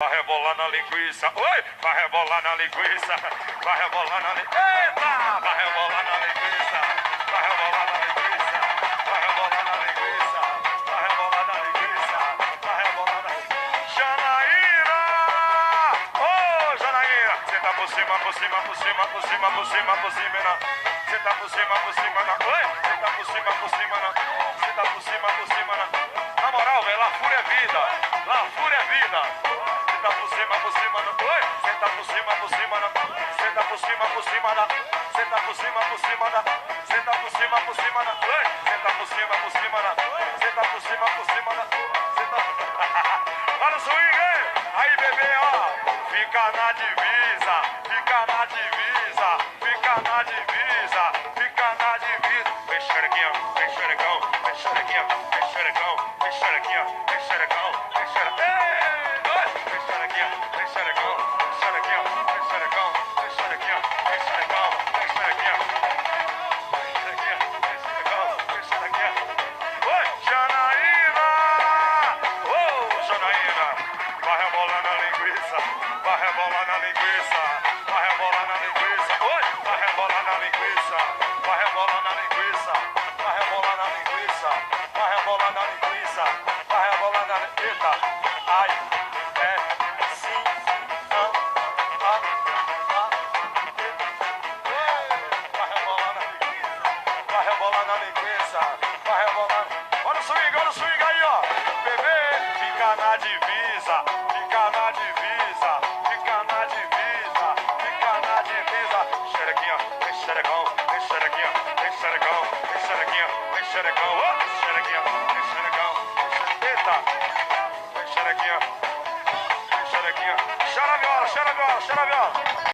Vai rebolar na linguiça, oi! Vai rebolar na linguiça, vai rebolar na linguiça, eita! Vai rebolar na linguiça, vai rebolar na linguiça, vai rebolar na linguiça, vai rebolar na linguiça, vai rebolar na linguiça. Janaína! Ô, Janaína! Você tá por cima, por cima, por cima, por cima, por cima, por cima, não. Você tá por cima, não. Oi! Você tá por cima, não. Você tá por cima, não. Na moral, velho, La Fúria é vida, La Fúria é vida. Senta por cima, não. Oi! Senta por cima, não. Senta por cima, não. Senta por cima, não. Senta por cima, não. Oi! Senta por cima, não. Senta por cima, não. Senta... Olha o swing, hein? Aí, bebê, ó. Fica na divisa, fica na divisa, fica na divisa, fica na divisa. Vem xerequinha, vem xerecão, vem xerequinha, vem xerecão, vem xerequinha, vem xerecão, vem xerecão. Vai rebolar na linguiça, vai rebolar na linguiça, vai rebolar na linguiça, oi! Vai rebolar na linguiça, vai rebolar na linguiça, vai rebolar na linguiça, vai rebolar na linguiça, vai rebolar na linguiça. Ai, é, sim, não, vai rebolar na linguiça, vai rebolar na linguiça, vai rebolar. Olha o swing aí, ó. Bebê, fica na divisa, fica na divisa, fica na divisa, fica na divisa. Xerequinha, vem xerecão, vem xerequinha, vem xerecão, vem xerequinha, vem xerecão, ó, xerequinha, vem xerecão, eita, vem xerequinha, vem xerequinha. Xara a viola, xara a viola, xara a viola.